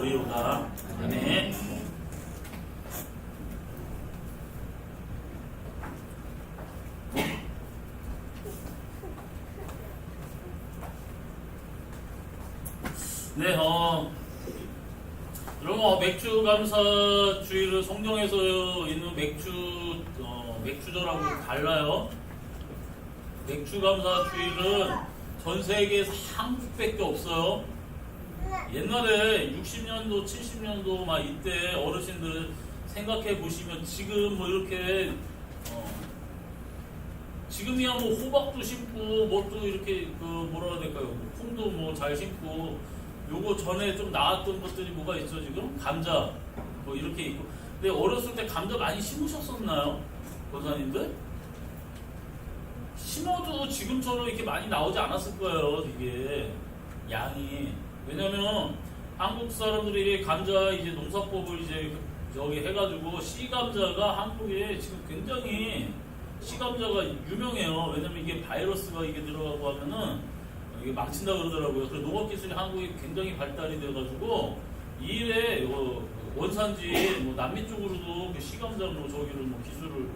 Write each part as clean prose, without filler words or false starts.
우리로다. 네. 네, 여러분, 맥주 감사주의를 성경에서 있는 맥주절하고 달라요. 맥주 감사주의는 전 세계에서 한국밖에 없어요. 옛날에 60년도, 70년도 막 이때 어르신들 생각해 보시면 지금 뭐 이렇게 지금이야 뭐 호박도 심고 뭣도 이렇게 그 뭐라 해야 될까요? 콩도 뭐 잘 심고 요거 전에 좀 나왔던 것들이 뭐가 있죠 지금? 감자 뭐 이렇게 있고. 근데 어렸을 때 감자 많이 심으셨었나요? 권사님들? 심어도 지금처럼 이렇게 많이 나오지 않았을 거예요 이게 양이. 왜냐면 한국 사람들이 감자 이제 농사법을 이제 저기 해가지고 씨감자가 한국에 지금 굉장히 씨감자가 유명해요. 왜냐면 이게 바이러스가 이게 들어가고 하면은 이게 망친다 그러더라고요. 그래서 농업기술이 한국에 굉장히 발달이 돼가지고 이 일에 원산지 뭐 남미 쪽으로도 씨감자 뭐 저기를 뭐 기술을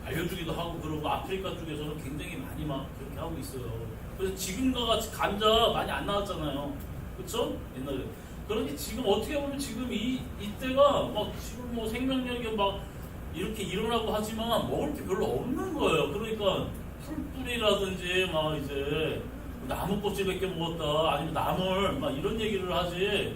알려주기도 하고 그러고 아프리카 쪽에서는 굉장히 많이 막 그렇게 하고 있어요. 그래서 지금과 같이 감자 많이 안 나왔잖아요. 그쵸? 옛날에. 그러니 지금 어떻게 보면 지금 이때가 막 지금 뭐 생명력이 막 이렇게 일어나고 하지만 먹을 게 별로 없는 거예요. 그러니까 풀뿌리라든지 막 이제 나무 껍질밖에 먹었다 아니면 나물 막 이런 얘기를 하지.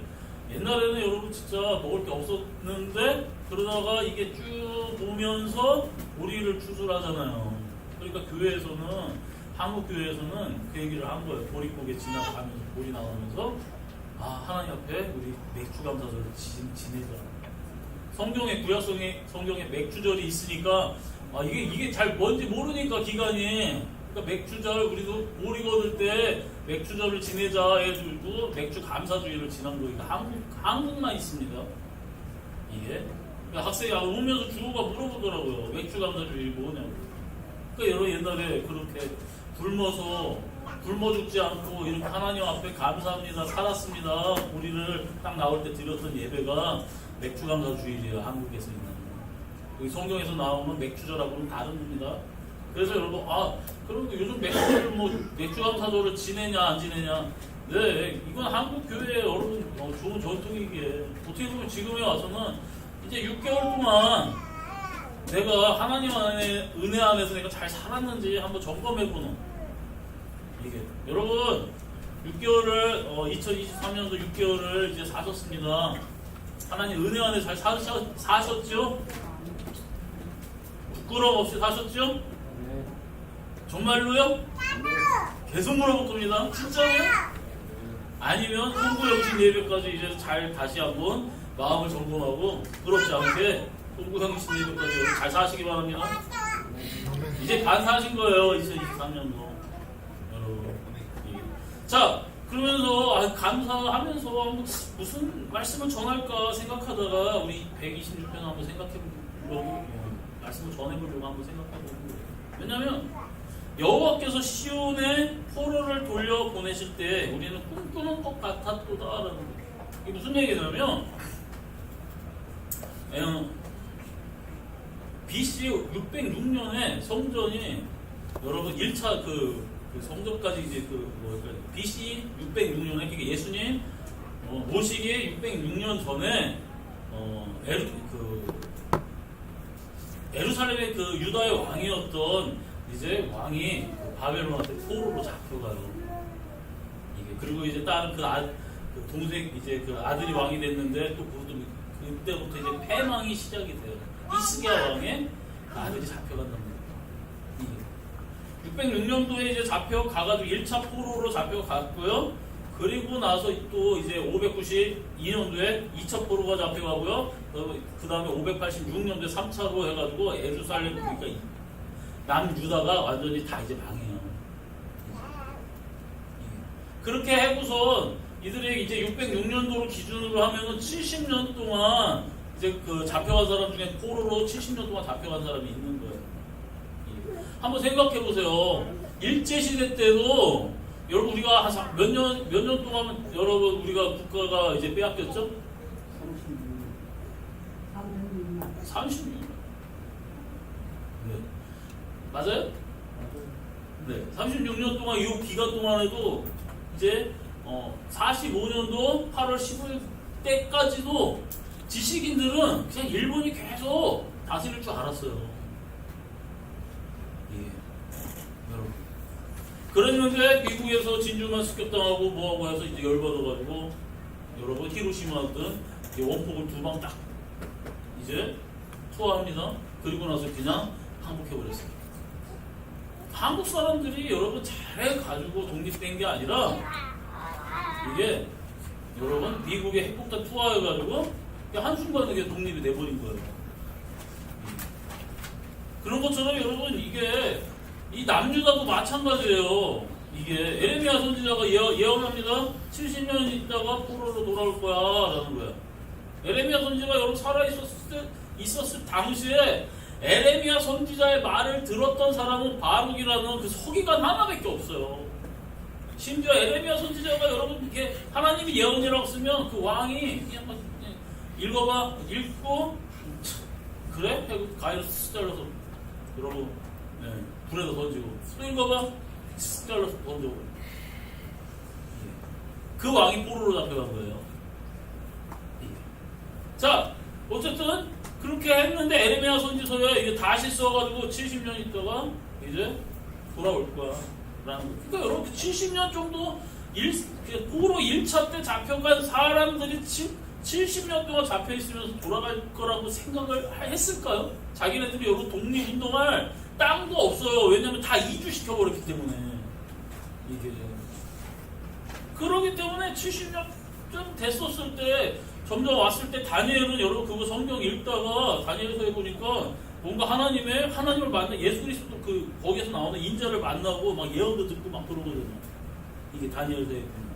옛날에는 여러분 진짜 먹을 게 없었는데 그러다가 이게 쭉 오면서 보리를 추수하잖아요. 그러니까 교회에서는 한국 교회에서는 그 얘기를 한 거예요. 보릿고개 지나가면서 보리 나오면서 하나님 앞에 우리 맥주 감사절을 지내자. 성경에 성경에 맥주절이 있으니까 이게 잘 뭔지 모르니까 기간이. 그러니까 맥주절 우리도 보리 거둘 때 맥주절을 지내자 해가지고 맥주 감사주의를 지난 거니까 한국만 있습니다. 이게 그러니까 학생이 오면서 주호가 물어보더라고요. 맥주 감사주의 뭐냐고. 그러니까 여러분 옛날에 그렇게 굶어 죽지 않고 이렇게 하나님 앞에 감사합니다 살았습니다 우리를 딱 나올 때 드렸던 예배가 맥주 감사주의예요. 한국에서 있는 여기 성경에서 나오면 맥주절하고는 다른 겁니다. 그래서 여러분 그럼 요즘 맥주 감사절을 지내냐 안 지내냐. 네, 이건 한국 교회의 여러분 좋은 전통이기에 어떻게 보면 지금에 와서는 이제 6개월 동안 내가 하나님 안에 은혜 안에서 내가 잘 살았는지 한번 점검해보는 이게. 여러분 6개월을 2023년도 6개월을 이제 사셨습니다. 하나님 은혜 안에 잘 사셨죠? 부끄러움 없이 사셨죠? 정말로요? 계속 물어볼 겁니다. 진짜요? 아니면 홍보영신 예배까지 이제 잘 다시 한번 마음을 점검하고 부끄럽지 않게 홍보영신 예배까지 잘 사시기 바랍니다. 이제 반 사신 거예요. 2023년도 여러분. 자, 그러면서 감사하면서 무슨 말씀을 전할까 생각하다가 우리 126편 한번 생각해보려고 말씀을 전해보려고 한번 생각해보는 거예요. 왜냐면 여호와께서 시온에 포로를 돌려 보내실 때 우리는 꿈꾸는 것 같았도다라는 거예요. 이게 무슨 얘기냐면 BC 606년에 성전이 여러분 1차 그 성전까지 이제 BC 606년에 그러니까 예수님 모시기 606년 전에 예루살렘의 그 유다의 왕이었던 이제 왕이 바벨론한테 포로로 잡혀가요. 이게 그리고 이제 다른 그 동생 이제 그 아들이 왕이 됐는데 또 그때부터 이제 패망이 시작이 돼요. 히스기야 왕의 아들이 잡혀간단 말이에요. 606년도에 이제 잡혀가가지고 1차 포로로 잡혀갔고요. 그리고 나서 또 이제 592년도에 2차 포로가 잡혀가고요. 그 다음에 586년도에 3차로 해가지고 예루살렘 그러니까 남유다가 완전히 다 이제 망해요. 그렇게 해고선 이들이 이제 606년도를 기준으로 하면은 70년 동안 이제 그 잡혀간 사람 중에 포로로 70년 동안 잡혀간 사람이 있는 거예요. 한번 생각해 보세요. 일제시대 때도 여러분 우리가 몇 년 동안 여러분 우리가 국가가 이제 빼앗겼죠? 36년. 네. 맞아요? 네. 36년 동안 이 기간 동안에도 이제 45년도 8월 15일 때까지도 지식인들은 그냥 일본이 계속 다스릴 줄 알았어요. 예. 여러분. 그랬는데 미국에서 진주만 습격당하고 뭐하고 해서 이제 열받아가지고 여러분 히로시마든 원폭을 두 방 딱 이제 투하합니다. 그리고 나서 그냥 항복해버렸습니다. 한국 사람들이 여러분 잘해가지고 독립된 게 아니라 이게 여러분 미국의 핵폭탄 투하해가지고 한순간에 이게 독립이 돼버린 거예요. 그런 것처럼 여러분 이게 이 남유다도 마찬가지예요. 이게 에레미야 선지자가 예언합니다. 70년 있다가 포로로 돌아올 거야 라는 거야. 에레미야 선지자가 여러분 있었을 당시에 에레미야 선지자의 말을 들었던 사람은 바룩이라는 그 서기관 하나밖에 없어요. 심지어 에레미야 선지자가 여러분 이게 하나님이 예언이라고 쓰면 그 왕이 그냥 막 읽어봐 읽고 그래? 하고 가위로 쓱 잘라서 여러분 불에다 던지고 또 읽어봐 쓱 잘라서 던지고 그 왕이 포로로 잡혀간 거예요. 자 어쨌든 그렇게 했는데 에레미야 선지서에 이제 다시 써가지고 70년 있다가 이제 돌아올 거야 라는 거. 그러니까 여러분 70년 정도 포로 1차 때 잡혀간 사람들이 70년 동안 잡혀있으면서 돌아갈 거라고 생각을 했을까요? 자기네들이 여러분 독립운동할 땅도 없어요. 왜냐면 다 이주시켜버렸기 때문에. 이게. 그러기 때문에 70년 좀 됐었을 때 점점 왔을 때 다니엘은 여러분 그거 성경 읽다가 다니엘서에 보니까 뭔가 하나님을 만나 예수 그리스도 그 거기에서 나오는 인자를 만나고 막 예언도 듣고 막 그러거든요. 이게 다니엘서에 보면.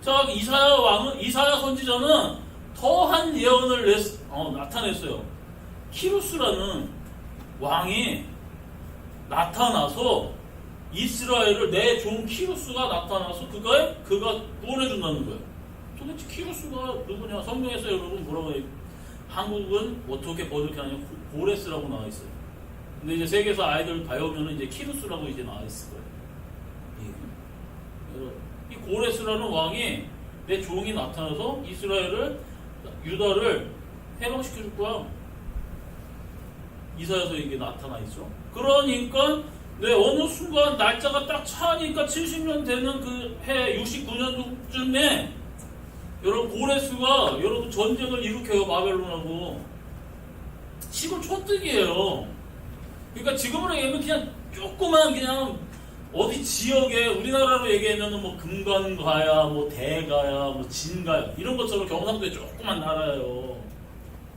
자 이사야 선지자는 더한 예언을 나타냈어요. 키루스라는 왕이 나타나서 이스라엘을 내 종 키루스가 나타나서 그가 구원해준다는 거예요. 도대체 키루스가 누구냐? 성경에서 여러분 뭐라고 해요? 한국은 어떻게 번역하냐면 고레스라고 나와 있어요. 근데 이제 세계에서 아이들 배우면은 이제 키루스라고 이제 나와 있을 거예요. 이 고레스라는 왕이 내 종이 나타나서 유다를 해방시켜줄 거야. 이사야서 이게 나타나 있죠. 그러니까 어느 순간 날짜가 딱 차니까 70년 되는 그 해 69년쯤에 여러분 고레스가 여러분 전쟁을 일으켜요. 바벨론하고. 지금 촌뜨기예요. 그러니까 지금으로 얘기하면 그냥 조그만 그냥 어디 지역에 우리나라로 얘기하면 뭐 금관가야, 뭐 대가야, 뭐 진가야 이런 것처럼 경상도에 조그만 나라예요.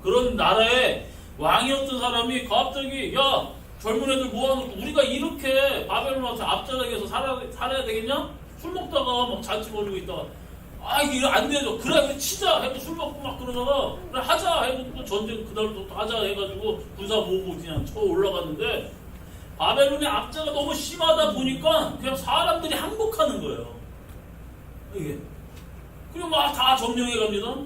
그런 나라에 왕이었던 사람이 갑자기 야 젊은 애들 모아놓고 우리가 이렇게 바벨론한테 앞자락에서 살아야 되겠냐? 술 먹다가 막 잔치 벌이고 있다가 이거 안 되죠. 그래 치자 해도 술 먹고 막 그러다가 그래 하자 해도 전쟁 그날부터 하자 해가지고 군사 모으고 그냥 쳐 올라갔는데 바벨론의 압제가 너무 심하다 보니까 그냥 사람들이 항복하는 거예요. 이게. 그리고 막 다 점령해 갑니다.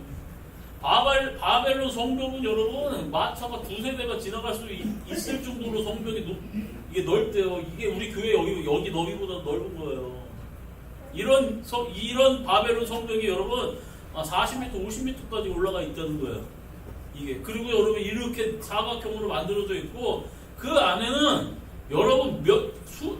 바벨론 성벽은 여러분 마차가 두세 대가 지나갈 수 있을 정도로 성벽이 이게 넓대요. 이게 우리 교회 여기 너비보다 넓은 거예요. 이런 바벨론 성벽이 여러분 40m, 50m까지 올라가 있다는 거예요. 이게. 그리고 여러분 이렇게 사각형으로 만들어져 있고 그 안에는 여러분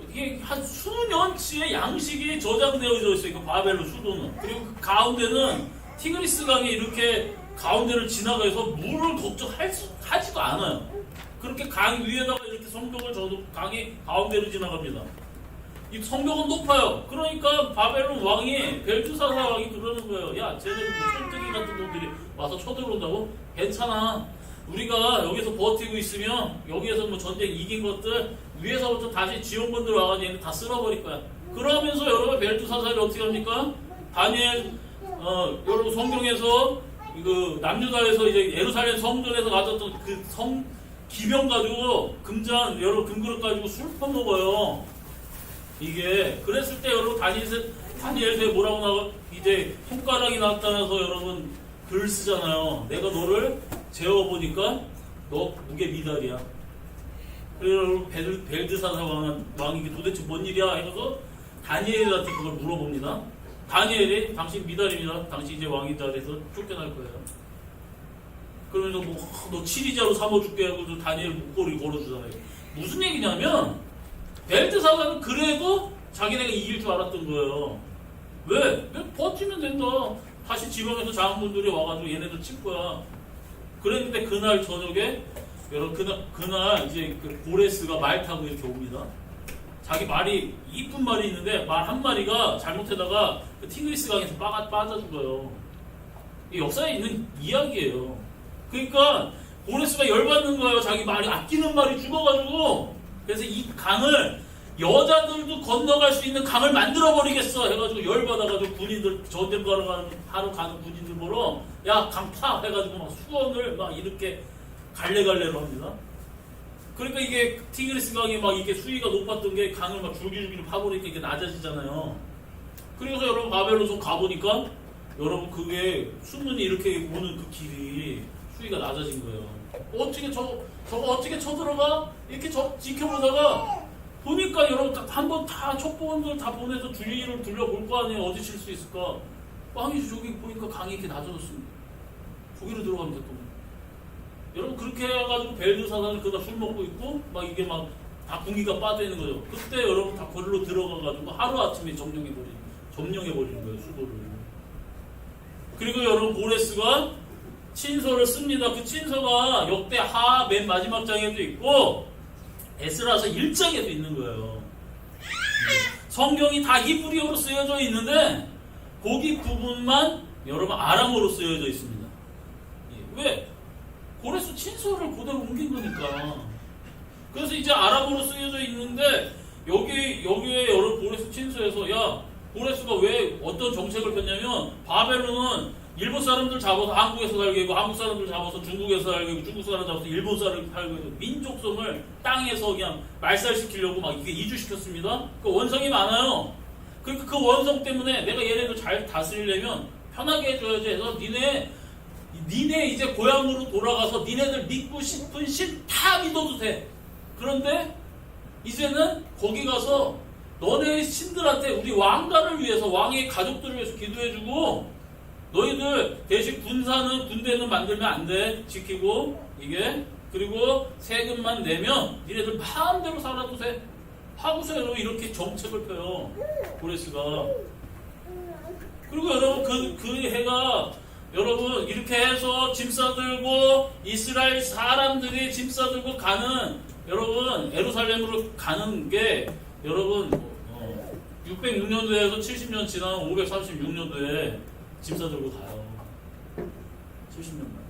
이게 한 수년치의 양식이 저장되어져 있어요. 그 바벨론 수도는. 그리고 그 가운데는 티그리스 강이 이렇게 가운데를 지나가서 물을 걱정하지도 않아요. 그렇게 강 위에다가 이렇게 성벽을 져도 강이 가운데를 지나갑니다. 이 성벽은 높아요. 그러니까 바벨론 왕이 벨투사사 왕이 그러는 거예요. 야, 쟤네들 뭐 천뜨기 같은 놈들이 와서 쳐들어온다고? 괜찮아. 우리가 여기서 버티고 있으면 여기에서 뭐 전쟁 이긴 것들 위에서부터 다시 지원군들 와가지고 얘네 다 쓸어버릴 거야. 그러면서 여러분 벨투사사를 어떻게 합니까? 다니엘 여러분 성경에서 그 남유다에서 이제 예루살렘 성전에서 가졌던 그 기병 가지고 여러분 금그릇 가지고 술 퍼먹어요. 이게 그랬을 때 여러분 다니엘서에 뭐라고 나와 이제 손가락이 나타나서 여러분 글 쓰잖아요. 내가 너를 재워보니까 너 무게 미달이야. 그리고 벨드사사 왕이 이게 도대체 뭔 일이야 해서 다니엘한테 그걸 물어봅니다. 다니엘이 당신 미달입니다. 당신 이제 왕이다 해서 쫓겨날 거예요. 그러면서 너 7이자로 삼아줄게 하고 다니엘 목걸이 걸어주잖아요. 무슨 얘기냐면 벨드사사는 그래도 자기네가 이길 줄 알았던 거예요. 왜 버티면 된다. 다시 지방에서 장군들이 와가지고 얘네들 칠 거야. 그랬는데 그날 저녁에 여러분 그날 이제 그 고레스가 말 타고 이렇게 옵니다. 자기 말이 이쁜 말이 있는데 말 한 마리가 잘못하다가 그 티그리스 강에서 빠져 죽어요. 이 역사에 있는 이야기예요. 그러니까 고레스가 열받는 거예요. 자기 말이 아끼는 말이 죽어가지고. 그래서 이 강을 여자들도 건너갈 수 있는 강을 만들어버리겠어 해가지고 열받아가지고 군인들 전쟁 하러 가는 군인들 보러 야 강 파 해가지고 막 수원을 막 이렇게 갈래갈래로 합니다. 그러니까 이게 티그리스 강이 막 이렇게 수위가 높았던 게 강을 막 줄기줄기로 파버리니까 이게 낮아지잖아요. 그래서 여러분 바벨론성 가보니까 여러분 그게 수문이 이렇게 오는 그 길이 수위가 낮아진 거예요. 어떻게 저거 어떻게 쳐들어가? 이렇게 지켜보다가 보니까 여러분 한번 다 첩보원들 다 보내서 주위를 둘러볼 거 아니에요. 어디 칠 수 있을까? 왕이 저기 보니까 강이 이렇게 낮아졌습니다. 거기로 들어가면 됐고. 여러분 그렇게 해가지고 벨드사사는 그다 술 먹고 있고 막 이게 막 다 군기가 빠져 있는 거죠. 그때 여러분 다 거리로 들어가가지고 하루 아침에 점령해버리는 거예요. 수도를. 그리고 여러분 고레스가 친서를 씁니다. 그 친서가 역대 하 맨 마지막 장에도 있고 에스라서 1장에도 있는 거예요. 성경이 다 히브리어로 쓰여져 있는데 거기 부분만 여러분 아람어로 쓰여져 있습니다. 왜? 고레스 친서를 그대로 옮긴 거니까. 그래서 이제 아람어로 쓰여져 있는데 여기에 여러분 고레스 친서에서 야 고레스가 왜 어떤 정책을 폈냐면 바벨론은 일본 사람들 잡아서 한국에서 살게 하고 한국 사람들 잡아서 중국에서 살게 하고 중국 사람 잡아서 일본 사람을 살게 하고 민족성을 땅에서 그냥 말살시키려고 막 이게 이주시켰습니다. 그 원성이 많아요. 그러니까 그 원성 때문에 내가 얘네들 잘 다스리려면 편하게 해줘야지 해서 니네 이제 고향으로 돌아가서 니네들 믿고 싶은 신 다 믿어도 돼. 그런데 이제는 거기 가서 너네 신들한테 우리 왕가를 위해서 왕의 가족들을 위해서 기도해주고 너희들 대신 군대는 만들면 안 돼. 지키고 이게 그리고 세금만 내면 니네들 마음대로 살아도 돼. 하고서 여러분 이렇게 정책을 펴요. 고레스가. 그리고 여러분 그 해가 여러분 이렇게 해서 짐 싸들고 이스라엘 사람들이 짐 싸들고 가는 여러분 에루살렘으로 가는 게 여러분 606년도에서 70년 지난 536년도에 짐 싸들고 가요. 70년 만.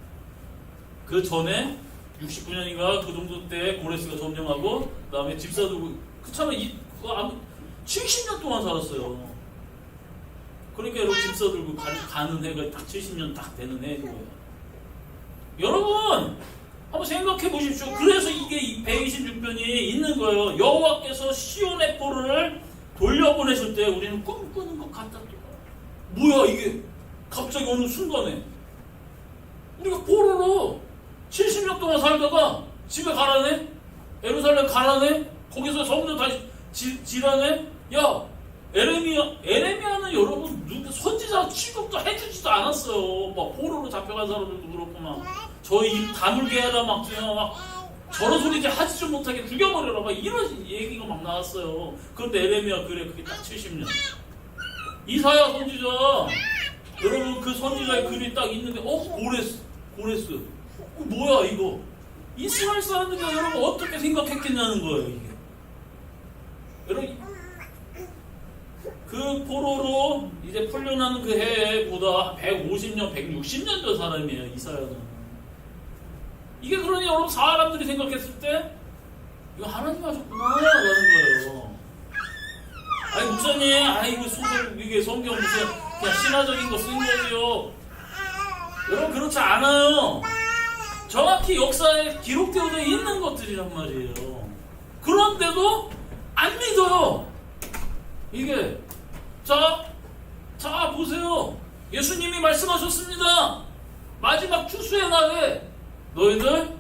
그 전에 69년인가 그 정도 때 고레스가 점령하고 그 다음에 짐 싸들고 그 참에 70년 동안 살았어요. 그러니까 여러분 짐 싸들고 가는 해가 딱 70년 딱 되는 해인 거예요. 여러분 한번 생각해 보십시오. 그래서 이게 126편이 있는 거예요. 여호와께서 시온의 포로를 돌려보내실 때 우리는 꿈꾸는 것 같다. 뭐야 이게 갑자기 어느 순간에 우리가 포로로 70년 동안 살다가 집에 가라네? 예루살렘 가라네? 거기서 성전 다시 지라네? 야 에레미야는 여러분 선지자 취급도 해주지도 않았어요. 막 포로로 잡혀간 사람들도 그렇고 막 저희 입 다물게 해라 막 저런 소리 이제 하지 좀 못하게 죽여버려라 막 이런 얘기가 막 나왔어요. 그런데 에레미야 그게 딱 70년. 이사야 선지자 여러분 그 선지자의 글이 딱 있는데 고레스 뭐야 이거 이스라엘 사람들이 여러분 어떻게 생각했겠냐는 거예요. 이게 여러분 그 포로로 이제 풀려나는 그 해보다 150년, 160년 전 사람이에요, 이사야는. 이게 그러니 여러분 사람들이 생각했을 때 이거 하나님 하셨구나 라는 거예요. 아니 목사님, 이거 소설 이게 성경 무슨 그냥 신화적인 거 쓴 거지요. 여러분 그렇지 않아요. 정확히 역사에 기록되어져 있는 것들이란 말이에요. 그런데도 안 믿어요. 이게 자 보세요. 예수님이 말씀하셨습니다. 마지막 추수의 날에 너희들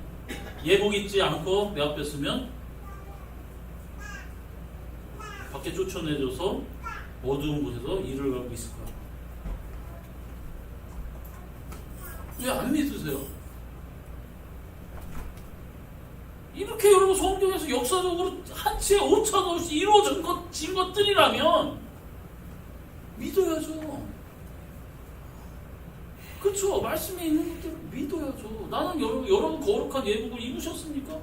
예복 입지 않고 내 앞에 서면 밖에 쫓아내줘서 어두운 곳에서 일을 하고 있을 거야. 왜 안 믿으세요? 이렇게 여러분 성경에서 역사적으로 한치의 오차도 없이 이루어진 것들이라면 믿어야죠. 그렇죠. 말씀에 있는 것들을 믿어야죠. 나는 여러분 거룩한 예복을 입으셨습니까?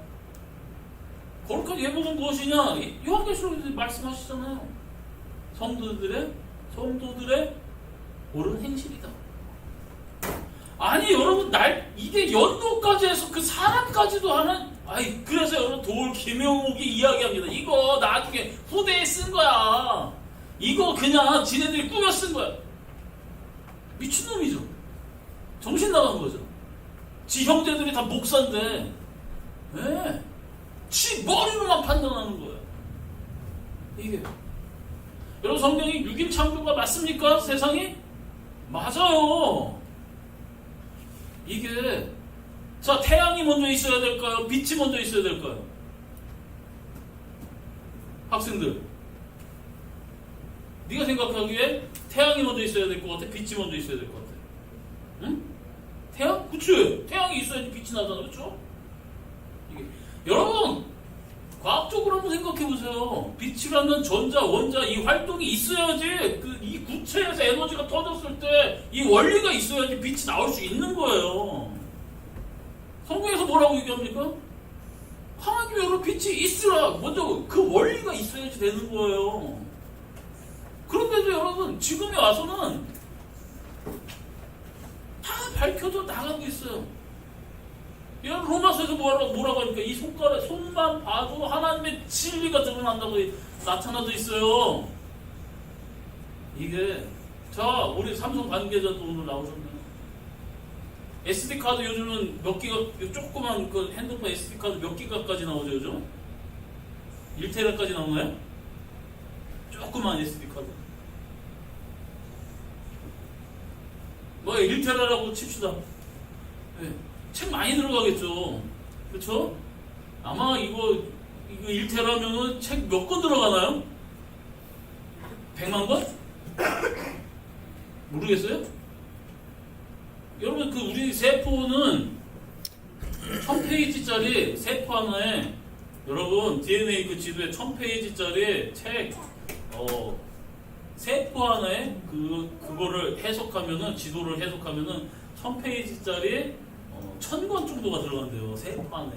거룩한 예복은 무엇이냐? 요한계시록에서 말씀하시잖아요. 성도들의 옳은 행실이다. 아니 여러분 이게 연도까지 해서 그 사람까지도 하는 그래서 여러분 돌 김영옥이 이야기합니다. 이거 나중에 후대에 쓴 거야. 이거 그냥 지네들이 꾸며 쓴 거야. 미친놈이죠. 정신 나간 거죠. 지 형제들이 다 목사인데 지 머리로만 판단하는 거예요. 이게 여러분 성경이 6일 창조가 맞습니까? 세상이? 맞아요. 이게 자 태양이 먼저 있어야 될까요? 빛이 먼저 있어야 될까요? 학생들 네가 생각하기에 태양이 먼저 있어야 될 것 같아? 빛이 먼저 있어야 될 것 같아? 응? 태양? 그치? 태양이 있어야지 빛이 나잖아. 그쵸? 이게 여러분 과학적으로 한번 생각해보세요. 빛이라는 전자, 원자 이 활동이 있어야지 이 구체에서 에너지가 터졌을 때 이 원리가 있어야지 빛이 나올 수 있는 거예요. 성경에서 뭐라고 얘기합니까? 하나님의 여러 빛이 있으라. 먼저 그 원리가 있어야지 되는 거예요. 그런데도 여러분 지금에 와서는 다 밝혀져 나가고 있어요. 여러분 로마서에서 뭐라고 하니까 이 손만 봐도 하나님의 진리가 드러난다고 나타나도 있어요. 이게 우리 삼성 관계자도 오늘 나오셨네요. SD카드 요즘은 몇 기가 조그만 그 핸드폰 SD카드 몇 기가까지 나오죠 요즘? 1테라까지 나오나요? 조그만 SD카드 1테라라고 칩시다. 책 많이 들어가겠죠. 그렇죠? 아마 이거 1테라면은 책 몇 권 들어가나요? 100만 권? 모르겠어요? 여러분 우리 세포는 1000페이지짜리 세포 하나에 여러분 DNA 그 지도에 1000페이지짜리 책 세포 하나에 그거를 해석하면은 지도를 해석하면은 1000페이지짜리 1000권 정도가 들어간대요. 세포 안에.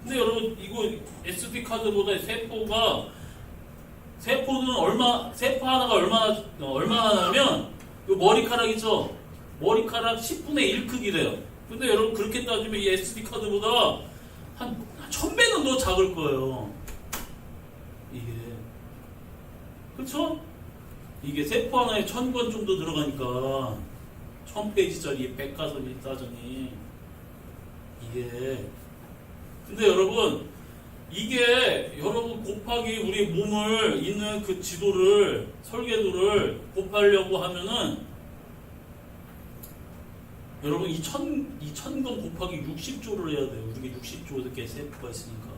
근데 여러분 이거 SD 카드보다 세포 하나가 얼마나냐면 이 머리카락 있죠? 머리카락 10분의 1 크기래요. 근데 여러분 그렇게 따지면 이 SD 카드보다 한 1000배는 더 작을 거예요. 이게 그렇죠? 이게 세포 하나에 1000권 정도 들어가니까 1000페이지짜리 백과사전이 따져니 이게 근데 여러분 이게 여러분 곱하기 우리 몸을 있는 그 지도를 설계도를 곱하려고 하면은 여러분 이 1000권 곱하기 60조를 해야 돼요. 우리가 60조 이렇게 세포가 있으니까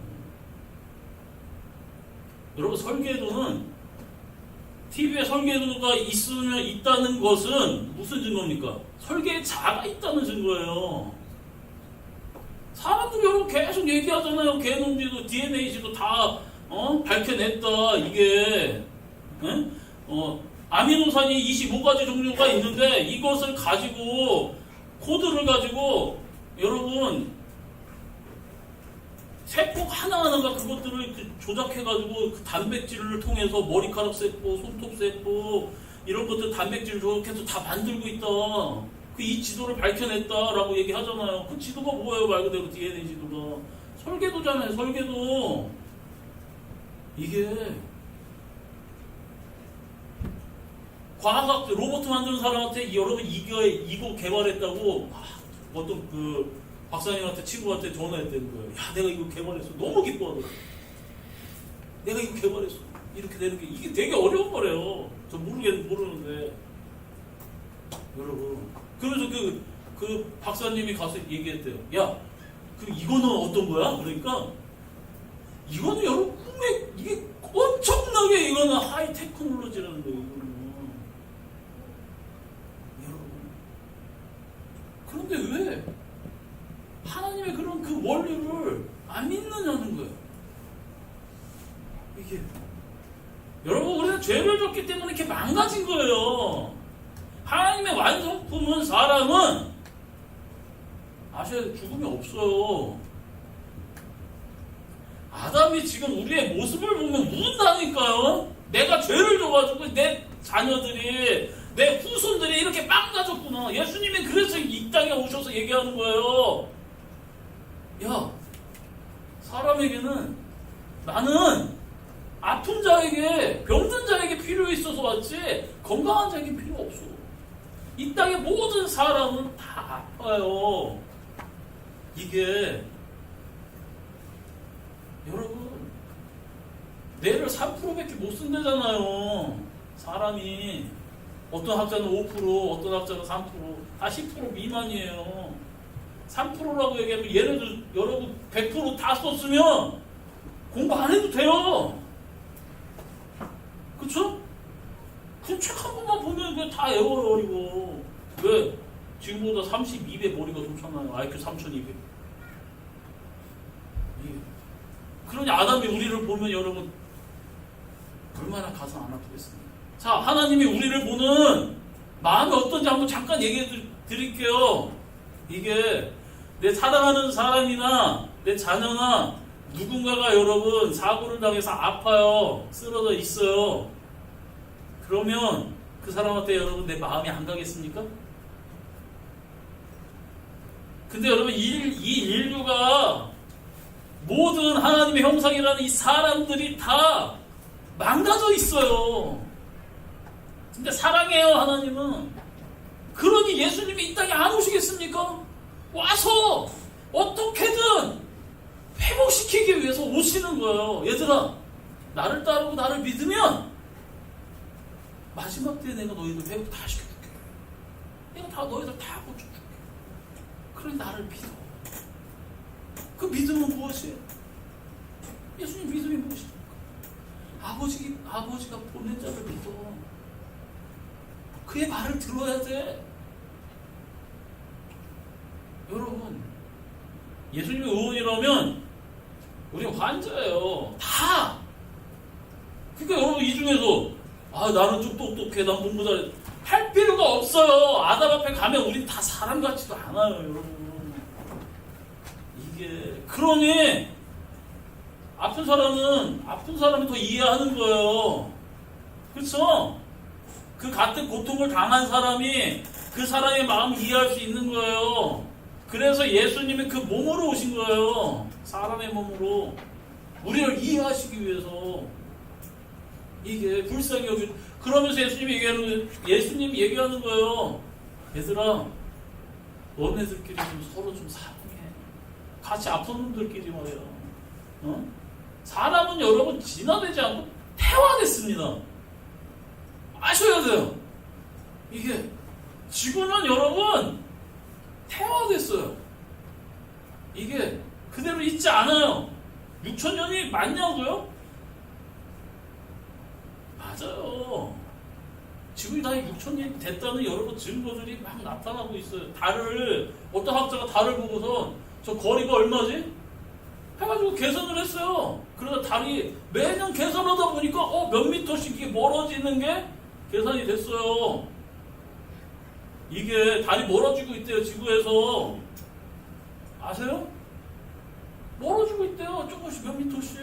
여러분 설계도는 TV에 설계도가 있다는 것은 무슨 증거입니까? 설계자가 있다는 증거예요. 사람들이 여러분 계속 얘기하잖아요. 게놈지도 DNA지도 다 밝혀냈다. 이게 아미노산이 25가지 종류가 있는데 이것을 가지고 코드를 가지고 여러분 세포 하나하나가 그것들을 조작해가지고 그 단백질을 통해서 머리카락 세포, 손톱 세포 이런 것들 단백질 조작해서 다 만들고 있다. 이 지도를 밝혀냈다라고 얘기하잖아요. 그 지도가 뭐예요? 말 그대로 DNA 지도가 설계도잖아요. 설계도. 이게 과학학 로봇 만드는 사람한테 여러분 이거 개발했다고 어떤 그 박사님한테 친구한테 전화했다는 거예요. 야 내가 이거 개발했어. 너무 기뻐하더라고. 내가 이거 개발했어. 이렇게 되는 게 이게 되게 어려운 거래요. 저 모르는데 여러분. 그래서 그 박사님이 가서 얘기했대요. 야, 그럼 이거는 어떤 거야? 그러니까 이거는 여러분 꿈에 이게 엄청나게 이거는 하이 테크놀로지라는 거예요. 이거는 여러분. 그런데 왜 하나님의 그런 그 원리를 안 믿느냐는 거예요. 이게 여러분 우리가 죄를 졌기 때문에 이렇게 망가진 거예요. 하나님의 완성품은 사람은 아셔야 돼. 죽음이 없어요. 아담이 지금 우리의 모습을 보면 운다니까요. 내가 죄를 져가지고 내 자녀들이 내 후손들이 이렇게 망가졌구나. 예수님이 그래서 이 땅에 오셔서 얘기하는 거예요. 야, 사람에게는 나는 아픈 자에게 병든 자에게 필요 있어서 왔지 건강한 자에게 필요 없어. 이 땅의 모든 사람은 다 아파요. 이게 여러분 뇌를 3%밖에 못 쓴다잖아요. 사람이 어떤 학자는 5%, 어떤 학자는 3%, 다 10% 미만이에요. 3%라고 얘기하면 예를 들어 여러분 100% 다 썼으면 공부 안 해도 돼요. 그쵸? 그 책 한 번만 보면 그냥 다 외워요, 이거. 왜? 지금보다 32배 머리가 좋잖아요. IQ 3200. 그러니 아담이 우리를 보면 여러분 얼마나 가슴 안 아프겠습니까? 자, 하나님이 우리를 보는 마음이 어떤지 한번 잠깐 얘기해 드릴게요. 이게 내 사랑하는 사람이나 내 자녀나 누군가가 여러분 사고를 당해서 아파요. 쓰러져 있어요. 그러면 그 사람한테 여러분 내 마음이 안 가겠습니까? 근데 여러분 이 인류가 모든 하나님의 형상이라는 이 사람들이 다 망가져 있어요. 근데 사랑해요, 하나님은. 그러니 예수님이 이 땅에 안 오시겠습니까? 와서 어떻게든 회복시키기 위해서 오시는 거예요. 얘들아, 나를 따르고 나를 믿으면 마지막 때에 내가 너희들 회복 다 시켜줄게. 내가 다 너희들 다 고쳐줄게. 그러니 나를 믿어. 그 믿음은 무엇이에요? 예수님 믿음이 무엇입니까? 아버지가 보낸 자를 믿어. 그의 말을 들어야 돼. 여러분, 예수님의 의원이라면 우리 환자예요. 다. 그러니까 여러분 이 중에서 나는 좀 똑똑해, 난 공부 잘해 할 필요가 없어요. 아담 앞에 가면 우린 다 사람 같지도 않아요, 여러분. 이게 그러니 아픈 사람이 더 이해하는 거예요. 그렇죠? 그 같은 고통을 당한 사람이 그 사람의 마음을 이해할 수 있는 거예요. 그래서 예수님이 그 몸으로 오신 거예요. 사람의 몸으로 우리를 이해하시기 위해서. 이게 불쌍히 여기 그러면서 예수님이 얘기하는 거예요. 얘들아, 너네들끼리 좀 서로 좀 사랑해. 같이 아픈 놈들끼리 말이야. 사람은 여러분 진화되지 않고 태화됐습니다. 아셔야 돼요. 이게 지구는 여러분 태화됐어요. 이게 그대로 있지 않아요. 6,000년이 맞냐고요? 맞아요. 지금이 다 6,000년이 됐다는 여러분 증거들이 막 나타나고 있어요. 어떤 학자가 달을 보고서 저 거리가 얼마지? 해가지고 계산을 했어요. 그러다 달이 매년 계산하다 보니까 몇 미터씩 이게 멀어지는 게 계산이 됐어요. 이게 달이 멀어지고 있대요, 지구에서. 아세요? 멀어지고 있대요. 조금씩 몇 미터씩.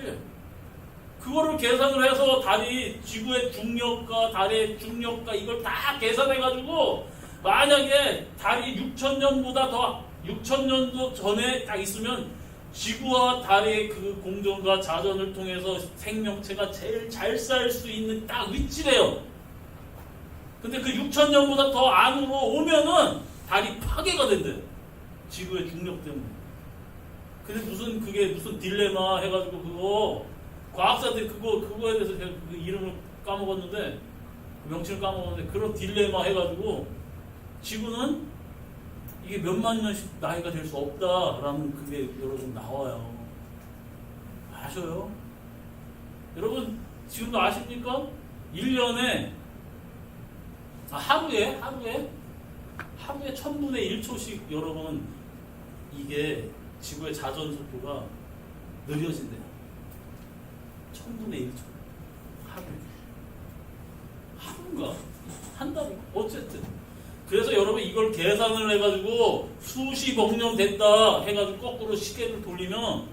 그거를 계산을 해서 달이 지구의 중력과 달의 중력과 이걸 다 계산해가지고 만약에 달이 6,000년도 전에 딱 있으면 지구와 달의 그 공전과 자전을 통해서 생명체가 제일 잘 살 수 있는 딱 위치래요. 근데 그 6,000년보다 더 안으로 오면은 달이 파괴가 된대요. 지구의 중력 때문에. 근데 그게 무슨 딜레마 해가지고 그거 과학자들이 그거에 대해서 제가 그 이름을 까먹었는데, 그 명칭을 까먹었는데, 그런 딜레마 해가지고, 지구는 이게 몇만 년씩 나이가 될 수 없다라는 그게 여러분 나와요. 아셔요? 여러분, 지금도 아십니까? 1년에, 하루에 1000분의 1초씩 여러분, 이게 지구의 자전 속도가 느려진대요. 1000분의 1초. 하루인가? 한 달인가? 어쨌든. 그래서 여러분 이걸 계산을 해가지고 수십억 년 됐다 해가지고 거꾸로 시계를 돌리면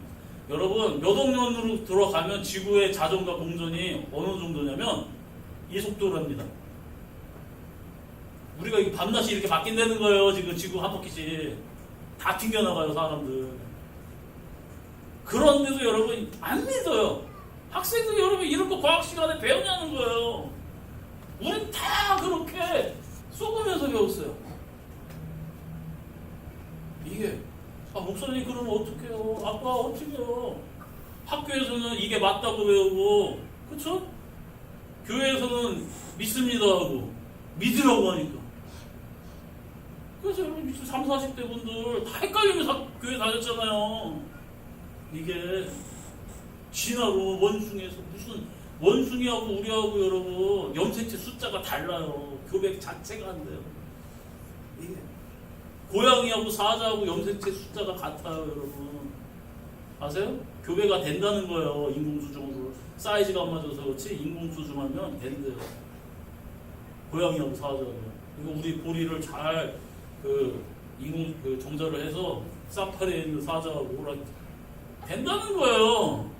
여러분 몇 억 년으로 들어가면 지구의 자전과 공전이 어느 정도냐면 이 속도랍니다. 우리가 이게 밤낮이 이렇게 바뀐다는 거예요. 지금 지구 한 바퀴씩 다 튕겨나가요 사람들. 그런데도 여러분 안 믿어요. 학생들이 여러분 이런 거 과학 시간에 배우냐는 거예요. 우린 다 그렇게 속으면서 배웠어요. 이게 목사님 그러면 어떡해요? 아빠 어떡해요? 학교에서는 이게 맞다고 배우고 그쵸? 교회에서는 믿습니다 하고 믿으라고 하니까. 그래서 여러분 30, 40대 분들 다 헷갈리면서 교회 다녔잖아요. 이게 진화로 원숭이에서 무슨 원숭이하고 우리하고 여러분 염색체 숫자가 달라요. 교백 자체가 안 돼요. 이게 고양이하고 사자하고 염색체 숫자가 같아요, 여러분. 아세요? 교배가 된다는 거예요. 인공수정으로 사이즈가 안 맞아서 그렇지 인공수정하면 된대요. 고양이하고 사자하고. 이거 우리 보리를 잘 정자를 해서 사파리에 있는 사자하고 오랑 된다는 거예요.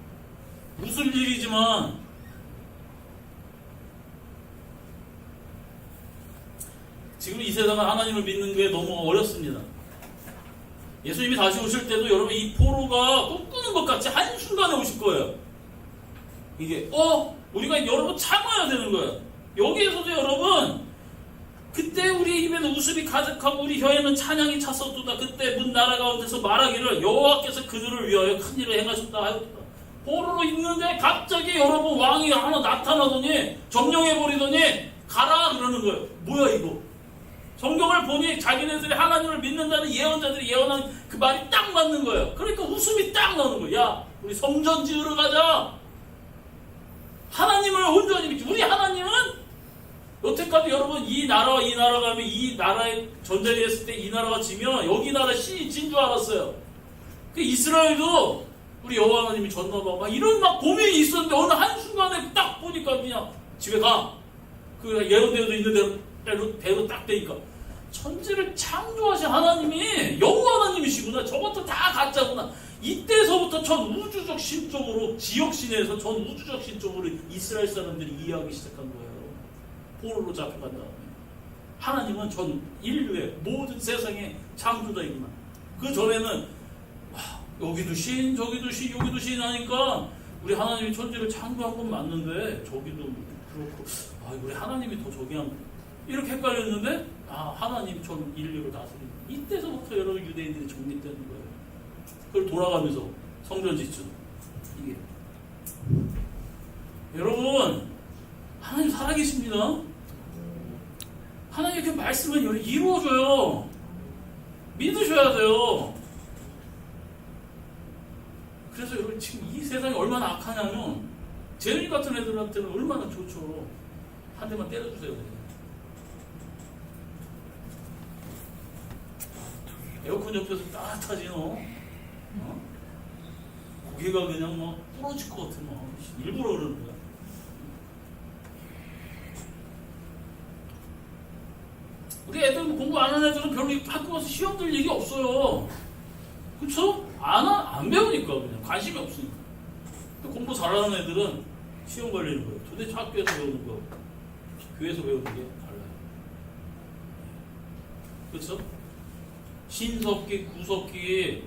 웃을 일이지만 지금 이 세상은 하나님을 믿는 게 너무 어렵습니다. 예수님이 다시 오실 때도 여러분 이 포로가 꿈꾸는 것 같이 한순간에 오실 거예요. 이게 우리가 여러분 참아야 되는 거예요. 여기에서도 여러분 그때 우리 입에는 웃음이 가득하고 우리 혀에는 찬양이 찼었도다. 그때 문 나라 가운데서 말하기를 여호와께서 그들을 위하여 큰 일을 행하셨다 하였다. 포로로 있는데 갑자기 여러분 왕이 하나 나타나더니 점령해버리더니 가라 그러는 거예요. 뭐야 이거. 성경을 보니 자기네들이 하나님을 믿는다는 예언자들이 예언한 그 말이 딱 맞는 거예요. 그러니까 웃음이 딱 나오는 거예요. 야 우리 성전 지으러 가자. 하나님을 온전히 믿지. 우리 하나님은 여태까지 여러분 이 나라와 이 나라가 하면 이 나라에 전쟁이 했을 때 이 나라가 지면 여기 나라 신이 진 줄 알았어요. 그 이스라엘도 우리 여호와 하나님이 졌나봐 막 이런 막 고민이 있었는데 어느 한순간에 딱 보니까 그냥 집에 가. 그 예언대로도 있는 대로 딱 되니까 천지를 창조하신 하나님이 여호와 하나님이시구나. 저것도 다 가짜구나. 이때서부터 전 우주적 신적으로 지역신에서 전 우주적 신적으로 이스라엘 사람들이 이해하기 시작한 거예요. 포로로 잡혀간 다음에 하나님은 전 인류의 모든 세상의 창조자이구나. 그 전에는 여기도 신 저기도 신 여기도 신 하니까 우리 하나님이 천지를 창조한 건 맞는데 저기도 그렇고 우리 하나님이 더 저기 한 이렇게 헷갈렸는데 하나님 전 인류를 다스리는 이때서부터 여러분 유대인들이 정립되는 거예요. 그걸 돌아가면서 성전 짓죠. 이게 여러분 하나님 살아계십니다. 하나님 이렇게 말씀을 이루어줘요. 믿으셔야 돼요. 그래서 여러분 지금 이 세상이 얼마나 악하냐면 제일 같은 애들한테는 얼마나 좋죠. 한 대만 때려주세요. 에어컨 옆에서 따뜻하지 너. 고개가 그냥 막 부러질 것 같아. 일부러 그러는 거야. 우리 애들 공부 안 하는 애들은 별로 학교 가서 시험 들 일이 없어요. 그쵸? 안 배우니까 그냥 관심이 없으니까. 공부 잘하는 애들은 시험 걸리는 거예요. 도대체 학교에서 배우는 거 교회에서 배우는 게 달라요. 그쵸? 신석기, 구석기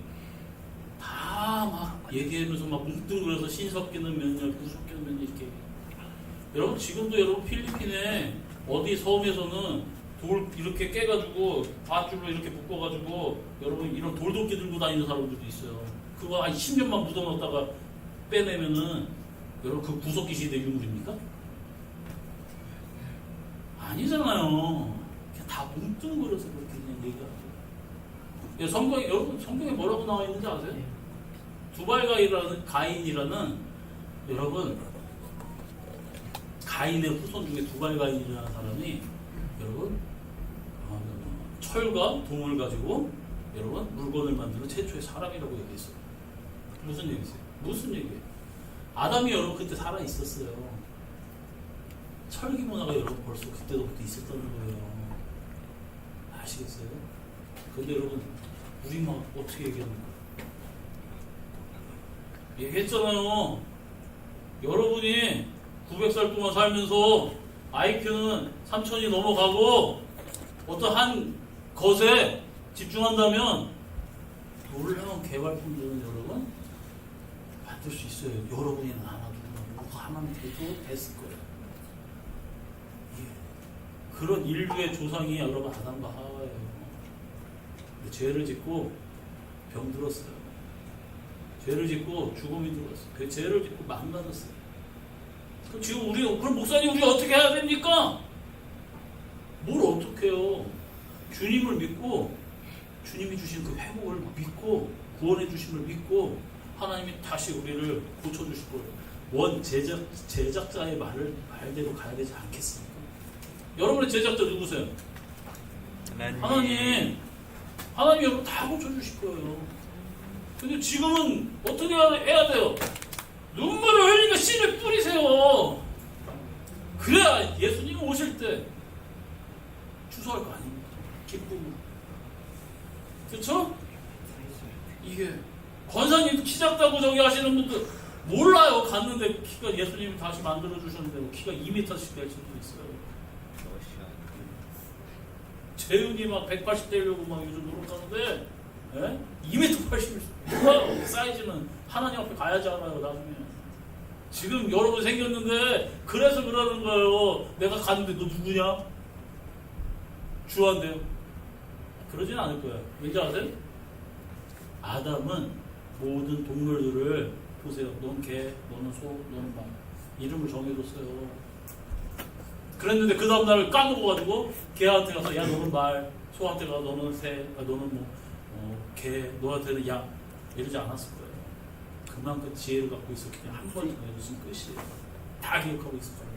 다 막 얘기하면서 막 뭉뚱그려서 신석기는 몇 년, 구석기는 몇 년 이렇게. 여러분 지금도 여러분 필리핀에 어디 섬에서는 돌 이렇게 깨가지고 밧줄로 이렇게 묶어가지고 여러분 이런 돌도끼 들고 다니는 사람들도 있어요. 그거 한 10년만 묻어놨다가 빼내면은 여러분 그 구속기 시대 유물입니까? 아니잖아요. 그냥 다 뭉뚱그려서 그렇게 그냥 얘기하죠. 성경에, 여러분 성경에 뭐라고 나와 있는지 아세요? 두발가인이라는 여러분 가인의 후손 중에 두발가인이라는 사람이 여러분 철과 동을 가지고 여러분 물건을 만드는 최초의 사람이라고 얘기했어요. 무슨 얘기세요? 무슨 얘기예요? 아담이 여러분 그때 살아 있었어요. 철기 문화가 여러분 벌써 그때부터 있었다는 거예요. 아시겠어요? 근데 여러분 우리 막 어떻게 얘기합니까? 얘기했잖아요. 여러분이 900살 동안 살면서 IQ는 3000이 넘어가고 어떤 한 것에 집중한다면 놀라운 개발품들은 여러분 만들 수 있어요. 여러분이 하나 누구 하나만 돼도 됐을 거예요. 예. 그런 인류의 조상이 여러분 아담과 하와예요. 죄를 짓고 병 들었어요. 죄를 짓고 죽음이 들었어요. 그 죄를 짓고 망가졌어요. 그럼 지금 그럼 목사님 우리 어떻게 해야 됩니까? 뭘 어떻게 해요? 주님을 믿고 주님이 주신 그 회복을 믿고 구원해 주심을 믿고 하나님이 다시 우리를 고쳐주실 거예요. 제작자의 말대로 가야 되지 않겠습니까? 여러분의 제작자 누구세요? 하나님 여러분 다 고쳐주실 거예요. 근데 지금은 어떻게 해야 돼요? 눈물을 흘리며 씨를 뿌리세요. 그래야 예수님 오실 때 추수할 거 아닙니까? 기쁨. 그렇죠? 이게 권사님도 키 작다고 저기 하시는 분들 몰라요. 갔는데 키가 예수님이 다시 만들어 주셨는데 키가 2m씩 될 수도 있어요. 재윤이 막 180 되려고 막 요즘 노력하는데 2m 80 몰라요. 사이즈는 하나님 앞에 가야지 알아요. 나중에. 지금 여러분 생겼는데 그래서 그러는 거예요. 내가 갔는데 너 누구냐? 주한대요. 그러진 않을 거예요. 왠지 아세요? 아담은 모든 동물들을 보세요. 넌 개, 너는 소, 너는 말. 이름을 정해줬어요. 그랬는데 그 다음날 까먹어가지고 개한테 가서 야 너는 말, 소한테 가서 너는 새, 너는 개, 너한테는 양 이러지 않았을 거예요. 그만큼 지혜를 갖고 있었기 때문에 한 번 정해줬으면 끝이에요. 다 기억하고 있을 거예요.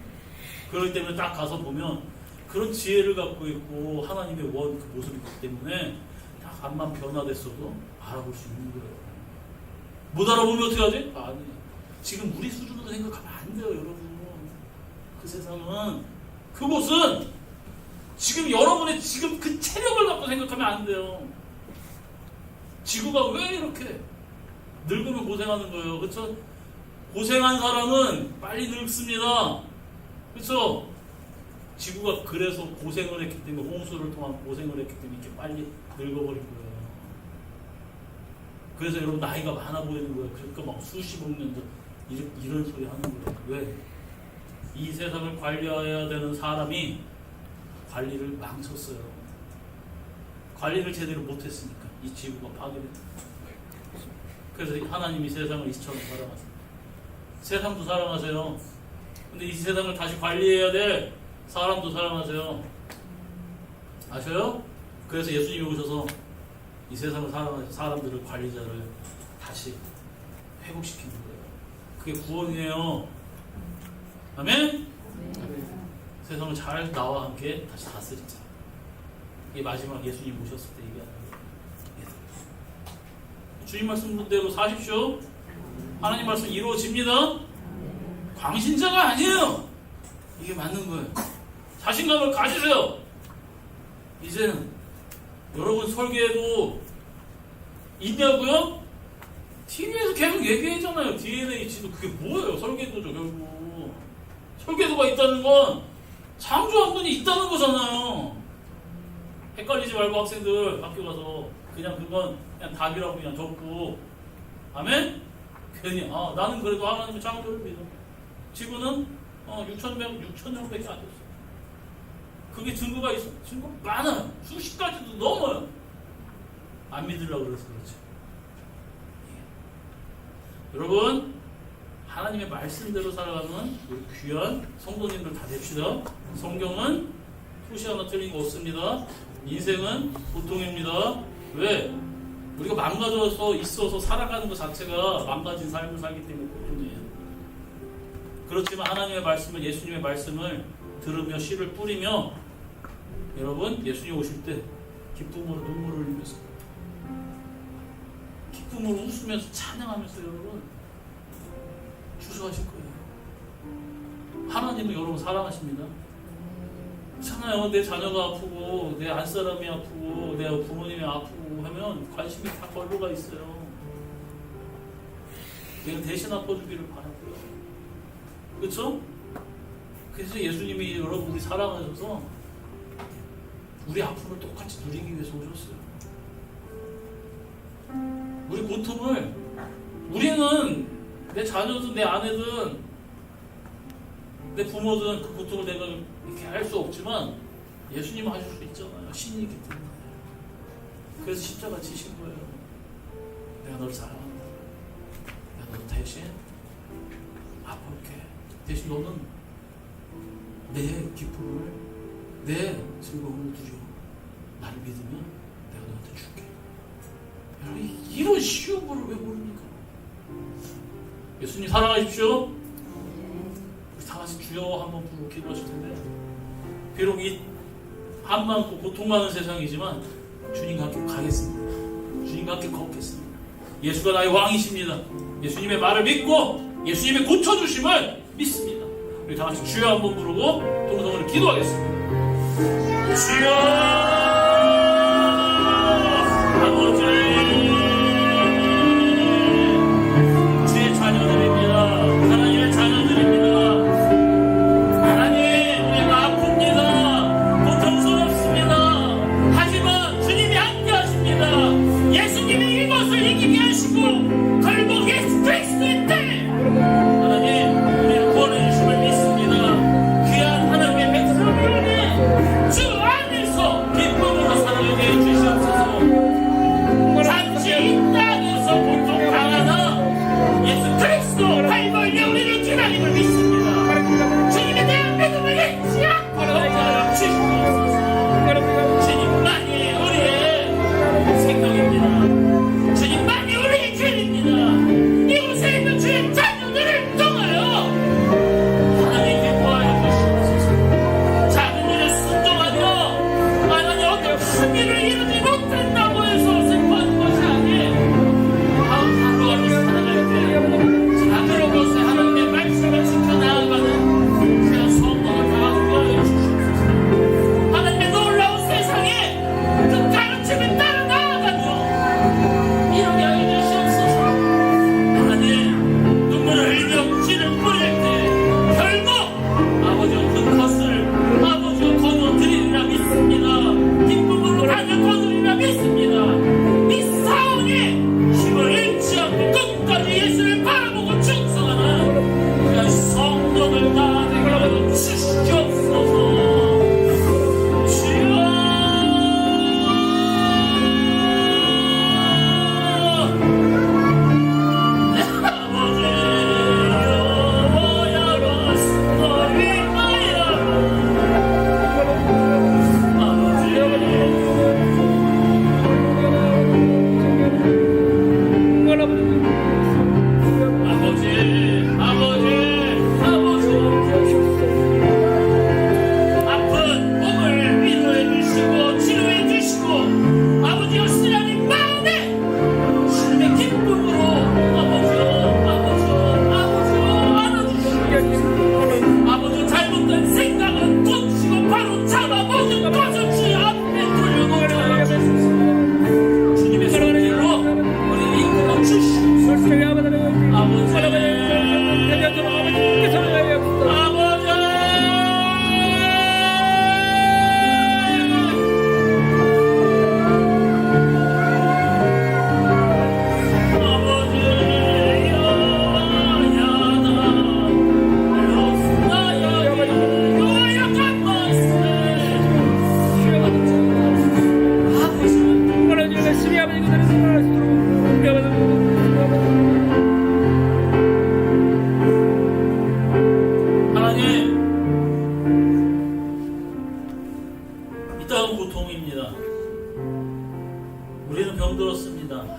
그렇기 때문에 딱 가서 보면 그런 지혜를 갖고 있고 하나님의 그 모습이 있기 때문에 딱 앞만 변화됐어도 알아볼 수 있는 거예요. 못 알아보면 어떻게 하지? 아니, 지금 우리 수준으로 생각하면 안 돼요, 여러분. 그 세상은 그곳은 지금 여러분의 지금 그 체력을 갖고 생각하면 안 돼요. 지구가 왜 이렇게 늙으면 고생하는 거예요. 그렇죠? 고생한 사람은 빨리 늙습니다. 그렇죠? 지구가 그래서 고생을 했기 때문에 홍수를 통한 고생을 했기 때문에 이렇게 빨리 늙어버린 거예요. 그래서 여러분 나이가 많아 보이는 거예요. 그러니까 막 수십억 년 전 이런 소리 하는 거예요. 왜? 이 세상을 관리해야 되는 사람이 관리를 망쳤어요. 관리를 제대로 못했으니까 이 지구가 파괴됐다. 그래서 하나님이 세상을 이처럼 사랑하세요. 세상도 사랑하세요. 근데 이 세상을 다시 관리해야 될 사람도 사랑하세요. 아셔요? 그래서 예수님이 오셔서 이 세상을 사랑하는 사람들을 관리자를 다시 회복시키는 거예요. 그게 구원이에요. 아멘? 세상을 잘 나와 함께 다시 다스리자. 이게 마지막 예수님 오셨을 때 얘기하는 거예요. 주님 말씀대로 사십시오. 하나님 말씀 이루어집니다. 광신자가 아니에요. 이게 맞는 거예요. 자신감을 가지세요. 이제는 여러분 설계에도 있냐고요? TV에서 계속 얘기했잖아요. DNA 지도 그게 뭐예요? 설계도죠 결국. 설계도가 있다는 건 창조한 분이 있다는 거잖아요. 헷갈리지 말고 학생들 학교 가서 그냥 그건 그냥 답이라고 그냥 적고 아멘? 괜히 나는 그래도 하나님의 창조를 믿어. 지구는 6,000년밖에 안 됐어. 그게 증거가 있어. 증거 많아요. 수십 가지도 넘어요. 안 믿으려고 그래서 그렇지. 여러분 하나님의 말씀대로 살아가는 우리 귀한 성도님들 다 됩시다. 성경은 토시 하나 틀린 거 없습니다. 인생은 보통입니다. 왜? 우리가 망가져서 있어서 살아가는 것 자체가 망가진 삶을 살기 때문에 보통이에요. 그렇지만 하나님의 말씀을, 예수님의 말씀을 들으며 씨를 뿌리며, 여러분 예수님 오실 때 기쁨으로 눈물을 흘리면서, 기쁨으로 웃으면서 찬양하면서 여러분 주소하실 거예요. 하나님은 여러분 사랑하십니다. 그렇잖아요. 내 자녀가 아프고 내 안사람이 아프고 내 부모님이 아프고 하면 관심이 다 걸로 가 있어요. 내가 대신 아파주기를 바라고요. 그렇죠? 그래서 예수님이 여러분 우리 사랑하셔서 우리 아픔을 똑같이 누리기 위해서 오셨어요. 우리 고통을, 우리는 내 자녀든 내 아내든 내 부모든 그 고통을 내가 이렇게 할 수 없지만 예수님은 하실 수 있잖아요. 신이기 때문에. 그래서 십자가 지신 거예요. 내가 너를 사랑한다. 내가 너를 대신 아플게. 대신 너는 내 기쁨을, 내 즐거움을 누려. 나를 믿으면 내가 너한테 줄게. 여러분 이런 쉬운 거를 왜 모릅니까? 예수님 사랑하십시오. 우리 다 같이 주여 한번 부르고 기도하실 텐데, 비록 이 한 많고 고통 많은 세상이지만 주님과 함께 가겠습니다. 주님과 함께 걷겠습니다. 예수가 나의 왕이십니다. 예수님의 말을 믿고 예수님의 고쳐주심을 믿습니다. 우리 다 같이 주여 한번 부르고 동성으로 기도하겠습니다. 주여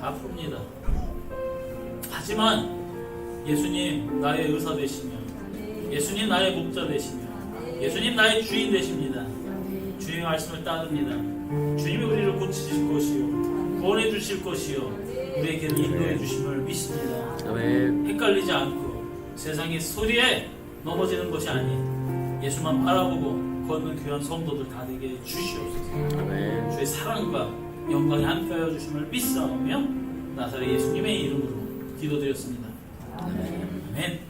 아픕니다. 하지만 예수님 나의 의사 되시며 예수님 나의 목자 되시며 예수님 나의 주인 되십니다. 주님의 말씀을 따릅니다. 주님이 우리를 고치실 것이요 구원해 주실 것이요 우리에게 인도해 주심을 믿습니다. 아멘. 헷갈리지 않고 세상의 소리에 넘어지는 것이 아닌 예수만 바라보고 걷는 귀한 성도들 다 되게 주시옵소서. 아멘. 주의 사랑과 영광이 함께하여 주심을 믿사오며 나사렛 예수님의 이름으로 기도드렸습니다. 아멘.